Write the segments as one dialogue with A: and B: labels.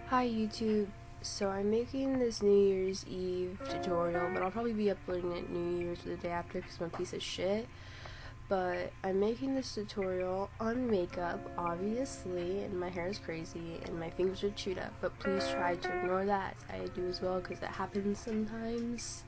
A: Hi YouTube, so I'm making this New Year's Eve tutorial, but I'll probably be uploading it New Year's or the day after because I'm a piece of shit. But I'm making this tutorial on makeup, obviously, and my hair is crazy and my fingers are chewed up, but please try to ignore that. I do as well because it happens sometimes.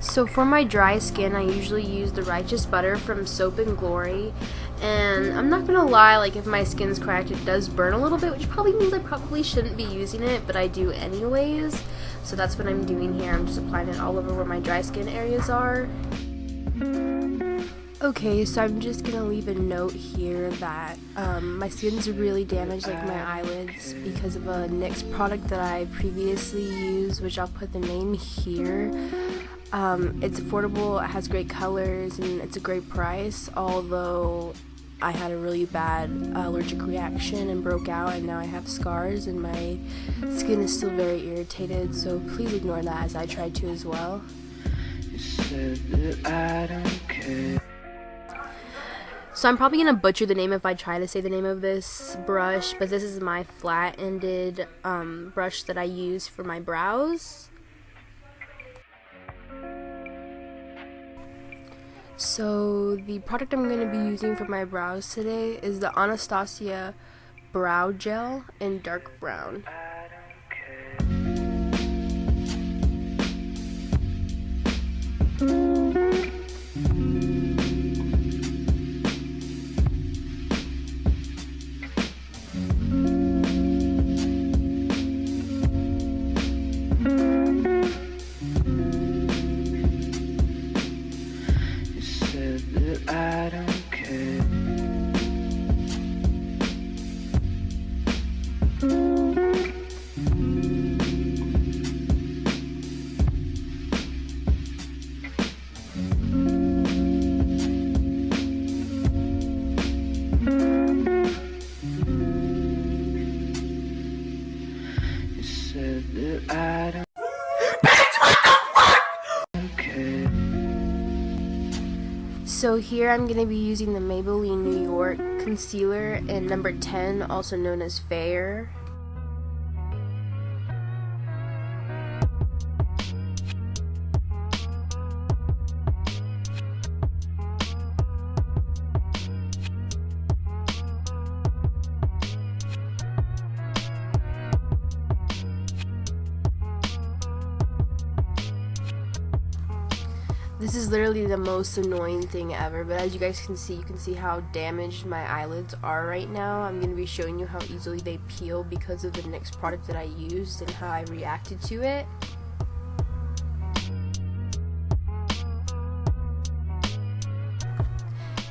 A: So for my dry skin, I usually use the Righteous Butter from Soap and Glory, and I'm not gonna lie, like if my skin's cracked, it does burn a little bit, which probably means I probably shouldn't be using it, but I do anyways. So that's what I'm doing here. I'm just applying it all over where my dry skin areas are. Okay, so I'm just gonna leave a note here that my skin's really damaged, like my eyelids, because of a NYX product that I previously used, which I'll put the name here. It's affordable, it has great colors, and it's a great price, although I had a really bad allergic reaction and broke out, and now I have scars and my skin is still very irritated, so please ignore that as I tried to as well. You said that I don't care. So I'm probably going to butcher the name if I try to say the name of this brush, but this is my flat-ended brush that I use for my brows. So the product I'm going to be using for my brows today is the Anastasia Brow Gel in dark brown. I don't care. You said that I don't. Bitch, what the fuck? Okay. So here I'm going to be using the Maybelline New York concealer in number 10, also known as Fair. This is literally the most annoying thing ever, but as you guys can see how damaged my eyelids are right now. I'm going to be showing you how easily they peel because of the NYX product that I used and how I reacted to it.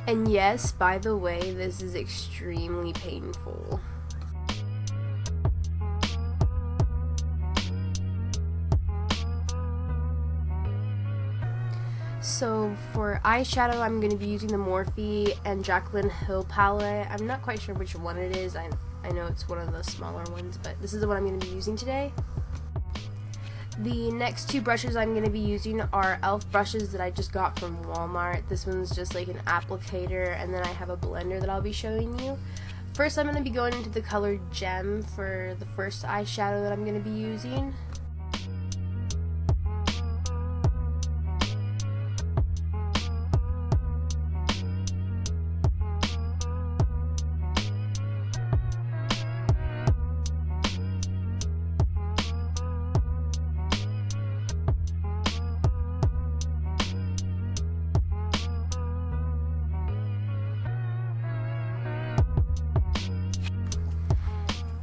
A: And yes, by the way, this is extremely painful. So for eyeshadow, I'm going to be using the Morphe and Jaclyn Hill palette. I'm not quite sure which one it is. I know it's one of the smaller ones, but this is the one I'm going to be using today. The next two brushes I'm going to be using are e.l.f. brushes that I just got from Walmart. This one's just like an applicator, and then I have a blender that I'll be showing you. First, I'm going to be going into the color Gem for the first eyeshadow that I'm going to be using.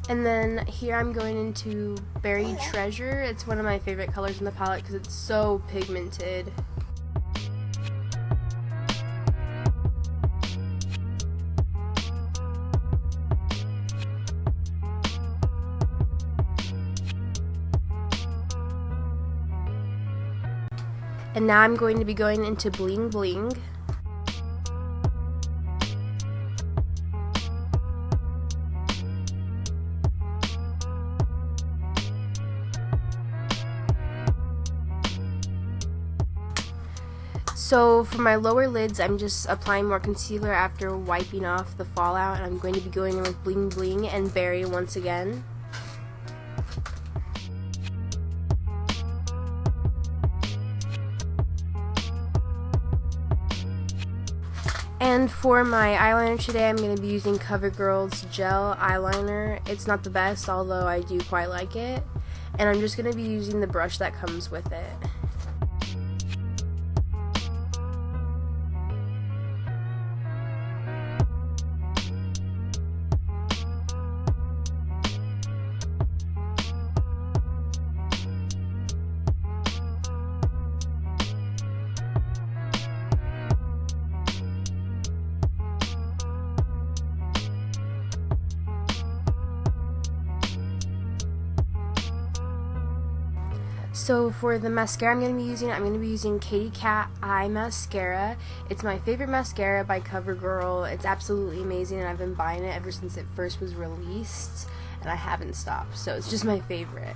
A: And then here I'm going into Buried Treasure. It's one of my favorite colors in the palette because it's so pigmented. And now I'm going to be going into Bling Bling. So for my lower lids, I'm just applying more concealer after wiping off the fallout, and I'm going to be going in with Bling Bling and Berry once again. And for my eyeliner today, I'm going to be using CoverGirl's gel eyeliner. It's not the best, although I do quite like it. And I'm just going to be using the brush that comes with it. So for the mascara I'm going to be using Katy Kat Eye Mascara. It's my favorite mascara by CoverGirl. It's absolutely amazing, and I've been buying it ever since it first was released, and I haven't stopped. So it's just my favorite.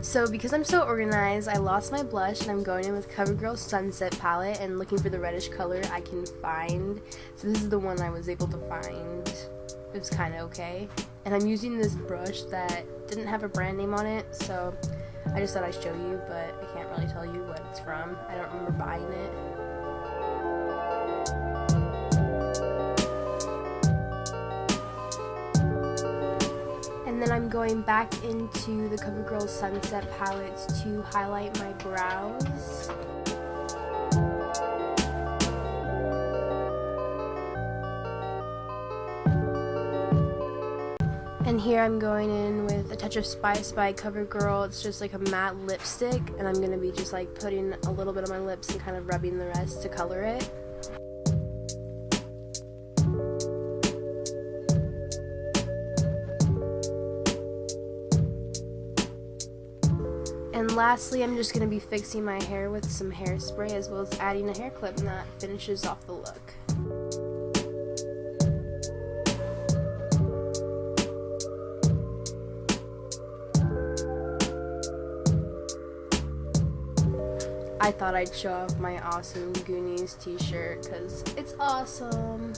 A: So because I'm so organized, I lost my blush, and I'm going in with CoverGirl's Sunset palette and looking for the reddish color I can find. So this is the one I was able to find. It was kind of okay. And I'm using this brush that didn't have a brand name on it, so I just thought I'd show you, but I can't really tell you what it's from. I don't remember buying it. And then I'm going back into the CoverGirl Sunset palettes to highlight my brows. And here I'm going in with a touch of Spice by CoverGirl. It's just like a matte lipstick, and I'm going to be just like putting a little bit on my lips and kind of rubbing the rest to color it. And lastly, I'm just going to be fixing my hair with some hairspray, as well as adding a hair clip, and that finishes off the look. I thought I'd show off my awesome Goonies t-shirt because it's awesome.